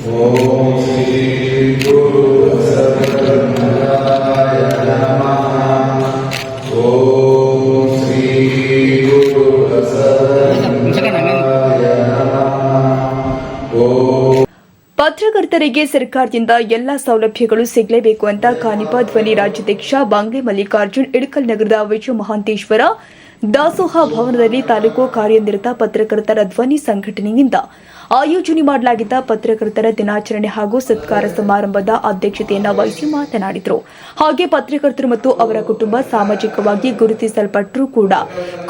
ಓಂ ಶ್ರೀ ಗುರು ಬಸವಲಿಂಗಾಯ ನಮಃ. ಓಂ ಶ್ರೀ ಗುರು ಬಸವಲಿಂಗಾಯ ನಮಃ. ಓಂ. ಪತ್ರಕರ್ತರಿಗೆ ಸರ್ಕಾರದಿಂದ ಎಲ್ಲ ಸೌಲಭ್ಯಗಳು ಸಿಗಲೇಬೇಕು ಅಂತ ಕಾನಿಪ ಧ್ವನಿ ರಾಜ್ಯಾಧ್ಯಕ್ಷ ಬಾಂಗ್ಲೆ ಮಲ್ಲಿಕಾರ್ಜುನ್ ಇಳಕಲ್ ನಗರದ ವಿಜಯ ಮಹಾಂತೇಶ್ವರ ದಾಸೋಹ ಭವನದಲ್ಲಿ ತಾಲೂಕು ಕಾರ್ಯನಿರತ ಪತ್ರಕರ್ತರ ಧ್ವನಿ ಸಂಘಟನೆಯಿಂದ ಆಯೋಜನೆ ಮಾಡಲಾಗಿದ್ದ ಪತ್ರಕರ್ತರ ದಿನಾಚರಣೆ ಹಾಗೂ ಸತ್ಕಾರ ಸಮಾರಂಭದ ಅಧ್ಯಕ್ಷತೆಯನ್ನು ವಹಿಸಿ ಮಾತನಾಡಿದರು. ಹಾಗೆ ಪತ್ರಕರ್ತರು ಮತ್ತು ಅವರ ಕುಟುಂಬ ಸಾಮಾಜಿಕವಾಗಿ ಗುರುತಿಸಲ್ಪಟ್ಟರೂ ಕೂಡ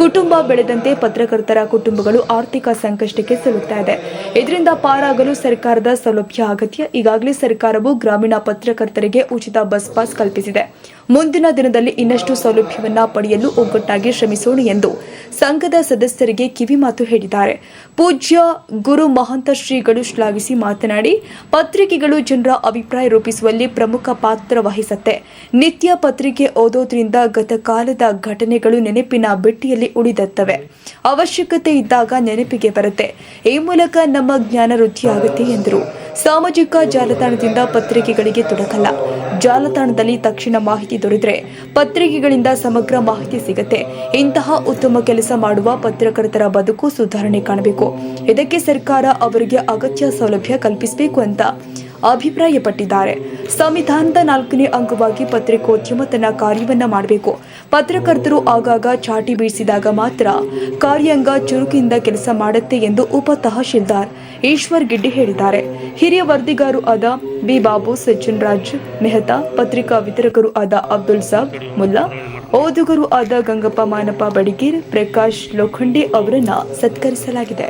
ಕುಟುಂಬ ಬೆಳೆದಂತೆ ಪತ್ರಕರ್ತರ ಕುಟುಂಬಗಳು ಆರ್ಥಿಕ ಸಂಕಷ್ಟಕ್ಕೆ ಸಿಲುಕ್ತಾ ಇದೆ. ಇದರಿಂದ ಪಾರಾಗಲು ಸರ್ಕಾರದ ಸೌಲಭ್ಯ ಅಗತ್ಯ. ಈಗಾಗಲೇ ಸರ್ಕಾರವು ಗ್ರಾಮೀಣ ಪತ್ರಕರ್ತರಿಗೆ ಉಚಿತ ಬಸ್ ಪಾಸ್ ಕಲ್ಪಿಸಿದೆ. ಮುಂದಿನ ದಿನದಲ್ಲಿ ಇನ್ನಷ್ಟು ಸೌಲಭ್ಯವನ್ನ ಪಡೆಯಲು ಒಗ್ಗಟ್ಟಾಗಿ ಶ್ರಮಿಸೋಣ ಎಂದು ಸಂಘದ ಸದಸ್ಯರಿಗೆ ಕಿವಿಮಾತು ಹೇಳಿದ್ದಾರೆ. ಪೂಜ್ಯ ಗುರು ಮಹಂತ ಶ್ರೀಗಳು ಶ್ಲಾಘಿಸಿ ಮಾತನಾಡಿ, ಪತ್ರಿಕೆಗಳು ಜನರ ಅಭಿಪ್ರಾಯ ರೂಪಿಸುವಲ್ಲಿ ಪ್ರಮುಖ ಪಾತ್ರ ವಹಿಸುತ್ತೆ. ನಿತ್ಯ ಪತ್ರಿಕೆ ಓದೋದ್ರಿಂದ ಗತಕಾಲದ ಘಟನೆಗಳು ನೆನಪಿನ ಬೆಟ್ಟಿಯಲ್ಲಿ ಉಳಿದತ್ತವೆ. ಅವಶ್ಯಕತೆ ಇದ್ದಾಗ ನೆನಪಿಗೆ ಬರುತ್ತೆ. ಈ ಮೂಲಕ ನಮ್ಮ ಜ್ಞಾನ ವೃದ್ಧಿಯಾಗುತ್ತೆ ಎಂದರು. ಸಾಮಾಜಿಕ ಜಾಲತಾಣದಿಂದ ಪತ್ರಿಕೆಗಳಿಗೆ ತೊಡಕಲ್ಲ. ಜಾಲತಾಣದಲ್ಲಿ ತಕ್ಷಣ ಮಾಹಿತಿ ದೊರೆತರೆ ಪತ್ರಿಕೆಗಳಿಂದ ಸಮಗ್ರ ಮಾಹಿತಿ ಸಿಗುತ್ತೆ. ಇಂತಹ ಉತ್ತಮ ಕೆಲಸ ಮಾಡುವ ಪತ್ರಕರ್ತರ ಬದುಕು ಸುಧಾರಣೆ ಕಾಣಬೇಕು. ಇದಕ್ಕೆ ಸರ್ಕಾರ ಅವರಿಗೆ ಅಗತ್ಯ ಸೌಲಭ್ಯ ಕಲ್ಪಿಸಬೇಕು ಅಂತ ಅಭಿಪ್ರಾಯಪಟ್ಟಿದ್ದಾರೆ. ಸಂವಿಧಾನದ 4ನೇ ಅಂಗವಾಗಿ ಪತ್ರಿಕೋದ್ಯಮ ತನ್ನ ಕಾರ್ಯವನ್ನ ಮಾಡಬೇಕು. ಪತ್ರಕರ್ತರು ಆಗಾಗ ಚಾಟಿ ಬೀಸಿದಾಗ ಮಾತ್ರ ಕಾರ್ಯಾಂಗ ಚುರುಕಿನಿಂದ ಕೆಲಸ ಮಾಡುತ್ತೆ ಎಂದು ಉಪ ತಹಶೀಲ್ದಾರ್ ಈಶ್ವರ್ ಗಿಡ್ಡಿ ಹೇಳಿದ್ದಾರೆ. ಹಿರಿಯ ವರದಿಗಾರರು ಆದ ಬಿ ಬಾಬು, ಸಜ್ಜನ್ ರಾಜ್ ಮೆಹ್ತಾ, ಪತ್ರಿಕಾ ವಿತರಕರು ಆದ ಅಬ್ದುಲ್ ಸಾಬ್ ಮುಲ್ಲಾ, ಓದುಗರು ಆದ ಗಂಗಪ್ಪ ಮಾನಪ್ಪ ಬಡಿಗೇರ್, ಪ್ರಕಾಶ್ ಲೋಖಂಡೆ ಅವರನ್ನ ಸತ್ಕರಿಸಲಾಗಿದೆ.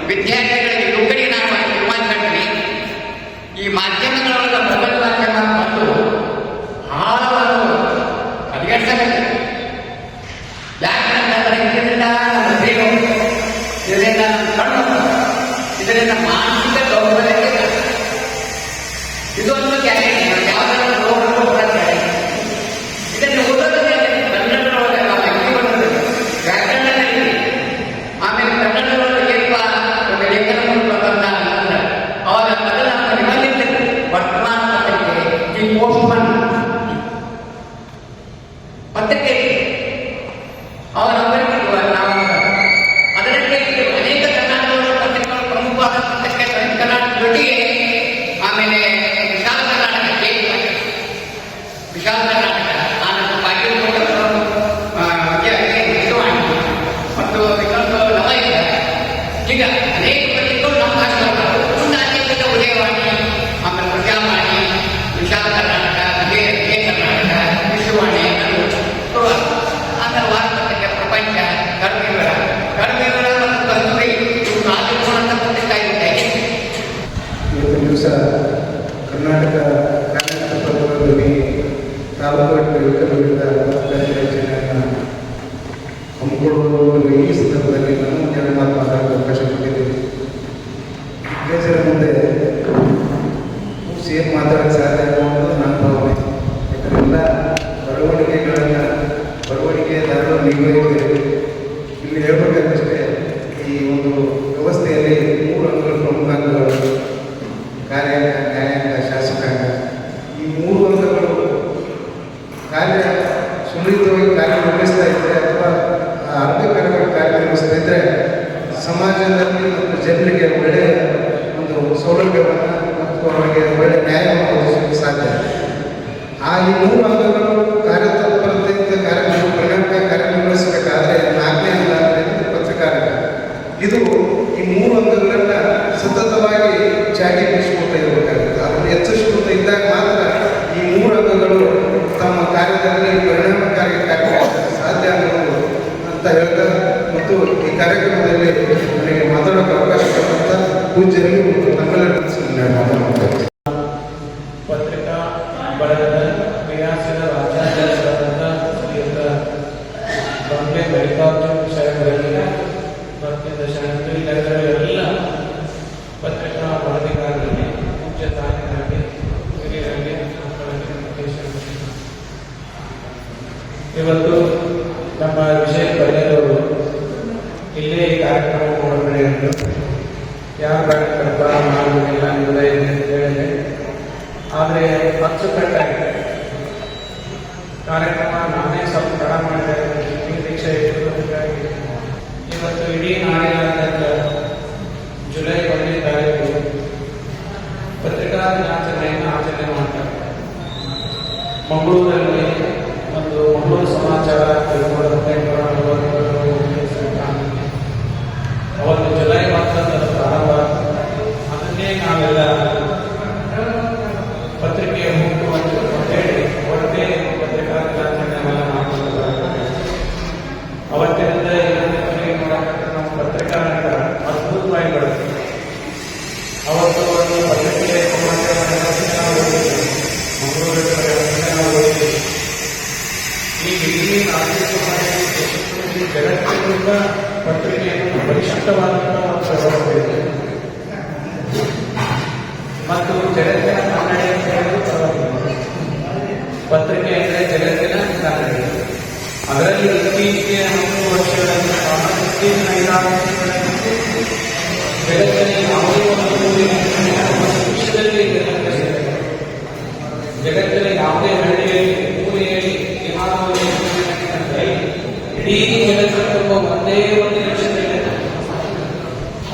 ವಿದ್ಯಾರ್ಥಿಗಳಿಗೆ ಯುವಕರಿಗೆ ನಾವು ಯುವಕರಿಗೆ ಈ ಮಾಧ್ಯಮಗಳ ಮೊಬೈಲ್ ಮಾಧ್ಯಮ ಮತ್ತು ಹಾಳವನ್ನು ಪರಿಗಣಿಸಬೇಕು. ಯಾಕಂತಂದ್ರೆ ಇದರಿಂದ ಇದರಿಂದ ಕಣ್ಣು, ಇದರಿಂದ ಮಾನಸಿಕ ದೌರ್ಬಲ್ಯಕ್ಕೆ ಇದೊಂದು ಗ್ಯಾರಂಟಿ. ಯಾವುದಾದ್ರೂ ರೋಗಗಳು ಬರುತ್ತೆ. ಇದನ್ನು ಓದೋದ್ರೆ ಕನ್ನಡದೊಳಗೆ ನಾವು ಅಕ್ಕಿ ಬರ್ತದೆ, ವ್ಯಾಕರಣದಲ್ಲಿ, ಆಮೇಲೆ ಕನ್ನಡದೊಳಗೆ ಲೇಖನ ಮೂಲಕ ಬಂದ ನಂತರ ಅವರ ಮೊದಲ ನಿಬಂಧಿತ ವರ್ತಮಾನ ಪತ್ರಿಕೆ ದಿ ಪೋಸ್ಟ್ಮನ್ ಪತ್ರಿಕೆ ಅವರ ನಾವು ಅದರಲ್ಲಿ ಅನೇಕ ಕರ್ನಾಟಕದ ಪತ್ರಿಕೆಗಳು ಪ್ರಮುಖವಾದ ಪತ್ರಿಕೆ ಕರ್ನಾಟಕ ಜೊತೆಗೆ ಆಮೇಲೆ ವಿಶಾಲ ಕರ್ನಾಟಕ, ವಿಶಾಲ ಕರ್ನಾಟಕ, ಆನಂದ ಪಾಟೀಲ್ ಮತ್ತು ನವಯುಗ, ಈಗ ಅನೇಕ ಪತ್ರಿಕೆಗಳು ನಮ್ಮ ಭಾಷೆಗಳು ಮುಂದಾದ್ಯಂತ ಉದಯವಾಣಿ, ಆಮೇಲೆ ಪ್ರಜಾವಾಣಿ, ವಿಶಾಲ ಕರ್ನಾಟಕ, ವಿಜಯ ಕರ್ನಾಟಕ, ವಿಶ್ವವಾಣಿ, ಆಮೇಲೆ ವಾರಪತ್ರಿಕೆ ಪ್ರಪಂಚ, ಕರ್ಮವಿವರ ಮತ್ತು ಕಸ್ತೂರಿ ಇವು ಆದಿಪೂರ್ಣ ಪತ್ರಿಕಾ ಇದೆ. ಇವತ್ತಿನ ದಿವಸ ಕರ್ನಾಟಕ ಧ್ವನಿ ತಾಲೂಕು ಯುವಕರಿಂದ ಕಾರ್ಯಾಚರಣೆಯನ್ನು ಹಮ್ಮಿಕೊಳ್ಳುವ ಈ ಸಂದರ್ಭದಲ್ಲಿ ನಾನು ಜನ ಮಾತಾಡೋಕ್ಕೆ ಅವಕಾಶ ಕೊಟ್ಟಿದ್ದೀನಿ. ಬೇಜಾರ ಮುಂದೆ ಸೇರಿ ಮಾತಾಡೋಕ್ಕೆ ಸಾಧ್ಯ ಆಗುವಂಥದ್ದು ನನ್ನ ಭಾವನೆ. ಯಾಕಂದ್ರೆ ಬರವಣಿಗೆದಾರರು ನೀವೇ ಇದ್ದೀರಿ. ಇಲ್ಲಿ ಹೇಳ್ಬೇಕಾದಷ್ಟೇ, ಈ ಒಂದು ವ್ಯವಸ್ಥೆಯಲ್ಲಿ 3 ಅಂಗಗಳು ಪ್ರಮುಖ ಅಂಗಗಳು: ಕಾರ್ಯಾಂಗ, ನ್ಯಾಯಾಂಗ, ಶಾಸಕಾಂಗ. ಈ 3 ಅಂಗಗಳು ಕಾರ್ಯ ಸುಲಲಿತವಾಗಿ ಕಾರ್ಯನಿರ್ವಹಿಸ್ತಾ ಇದ್ದರೆ ಅಥವಾ ಆರೋಗ್ಯಕರವಾಗಿ ಕಾರ್ಯನಿರ್ವಹಿಸ್ತಾ ಇದ್ದರೆ ಸಮಾಜದಲ್ಲಿ ಮತ್ತು ಜನರಿಗೆ ಒಳ್ಳೆಯ ಒಂದು ಸೌಲಭ್ಯವನ್ನು ಮತ್ತು ಅವರಿಗೆ ಒಳ್ಳೆಯ ನ್ಯಾಯವನ್ನು ಒದಗಿಸಲಿಕ್ಕೆ ಸಾಧ್ಯ. ಈ 3 ಅಂಗಗಳು ಕಾರ್ಯತತ್ಪರತೆಯಿಂದ ಪರಿಣಾಮಕಾರಿ ಕಾರ್ಯನಿರ್ವಹಿಸಬೇಕಾದ್ರೆ 4ನೇ ಅಂಗ ಅಂದರೆ ಪತ್ರಕಾರಿಕ. ಇದು ಈ 3 ಅಂಗಗಳನ್ನು ಸತತವಾಗಿ ಚಾಟಿ ಬೀಸಿಕೊಳ್ತಾ ಇರಬೇಕಾಗುತ್ತೆ. ಅದನ್ನು ಹೆಚ್ಚಿಸಿಕೊಳ್ತಾ ಇದ್ದಾಗ ಮಾತ್ರ ಈ 3 ಅಂಗಗಳು ತಮ್ಮ ಕಾರ್ಯದಲ್ಲಿ ಪರಿಣಾಮಕಾರಿ ಕಾರ್ಯನಿರ್ವಹಿಸಲು ಸಾಧ್ಯ ಅನ್ನೋದು ಅಂತ ಹೇಳ್ತಾ, ಮತ್ತು ಈ ಕಾರ್ಯಕ್ರಮದಲ್ಲಿ ನನಗೆ ಮಾತಾಡೋಕ್ಕೆ ಅವಕಾಶ ಕೊಟ್ಟಂತ ಪೂಜ್ಯರಿಗೂ ತಮ್ಮೆಲ್ಲರಿಗೂ ಮಾತನಾಡ್ತಾರೆ. ಪತ್ರಿಕಾ ಬಳಗದ ಕ್ರಿಯಾಶೀಲ ರಾಜ್ಯಾಧ್ಯಕ್ಷರಾದಂಥ ಶ್ರೀಯುತ ಬಾಂಗ್ಲೆ ಮಲ್ಲಿಕಾರ್ಜುನ್ ಸಾಹೇಬರಿಗೆ ಮತ್ತು ಶಾಂತಿ ಎಲ್ಲ ಪತ್ರಿಕಾ ವರದಿಗಾರರಿಗೆ, ಪೂಜ್ಯ ತಾಯಿಗಳಿಗೆ, ಹಿರಿಯರಿಗೆ, ಮಕ್ಕಳಿಗೆ ಇವತ್ತು ನಮ್ಮ ವಿಷಯ ಬರೆಯದವರು ಇಲ್ಲೇ ಈ ಕಾರ್ಯಕ್ರಮ ಮಾಡಬೇಡಿ ಎಂದು ಯಾರು ಬೇಡ ಮಾಡುವುದಿಲ್ಲ ಅನ್ನೋದೇ ಹೇಳಿದೆ. ಆದರೆ ಅಚ್ಚುಕಟ್ಟಾಗಿದೆ ಕಾರ್ಯಕ್ರಮ. ನಾನೇ ಸ್ವಲ್ಪ ತಡ ಮಾಡಿದೆ, ಈ ದೀಕ್ಷೆ ಇಟ್ಟುಕೊಂಡಾಗಿ ಇವತ್ತು ಇಡೀ ನಾಡಿನಾದ್ಯಂತ ಜುಲೈ 1ನೇ ತಾರೀಕು ಪತ್ರಿಕಾ ದಿನಾಚರಣೆಯನ್ನು ಆಚರಣೆ ಮಾಡ್ತಾರೆ. ಮಂಗಳೂರಲ್ಲಿ ಒಂದು ಮಂಗಳೂರು ಸಮಾಚಾರ ಅವತ್ತು ಜುಲೈ 1 ಪ್ರಾರಂಭ. ಅದನ್ನೇ ನಾವೆಲ್ಲ ಪತ್ರಿಕೆಯ ಮೂರು ಅಂತ ಹೇಳಿ ಅವತ್ತೇ ಪತ್ರಿಕಾ ದಿನಾಚರಣೆಯನ್ನೆಲ್ಲ ಮಾಡಿಕೊಂಡಿದ್ದಾರೆ. ಅವತ್ತಿನಿಂದ ನಮ್ಮ ಪತ್ರಿಕಾ ನಗರ ಅದ್ಭುತವಾಗಿ ಬೆಳೆದಿದೆ. ಅವತ್ತು ಒಂದು ಪತ್ರಿಕೆ ಮಂಗಳೂರು ಈಗ ಇಡೀ ಜಗತ್ತಿನಿಂದ ಪತ್ರಿಕೆಯನ್ನು ಪರಿಶುದ್ಧವಾದಂತಹ ಒಂದು ವ್ಯವಸ್ಥೆ ಇದೆ ಮತ್ತು ಜಗತ್ತಿನ ಕನ್ನಡಿ ಅಂತ ಹೇಳೋದು ಪತ್ರಿಕೆ ಅಂದರೆ ಜಗತ್ತಿನ ಕನ್ನಡಿ. ಅದರಲ್ಲಿ ಇತ್ತೀಚೆಗೆ 10 ವರ್ಷಗಳಲ್ಲಿ ಜಗತ್ತಿನ ಯಾವುದೇ ಒಂದು ವಿಶ್ವದಲ್ಲಿ ಜಗತ್ತಿನ ಯಾವುದೇ ಹಳ್ಳಿಯಲ್ಲಿ ಊರಿನಲ್ಲಿ ಇಡೀ ಜಗತ್ತಿನ ಒಂದೇ ಒಂದು ನಿಮಿಷದಲ್ಲಿ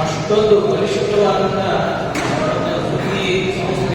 ಅಷ್ಟೊಂದು ಪರಿಶುದ್ಧವಾದಂತಹ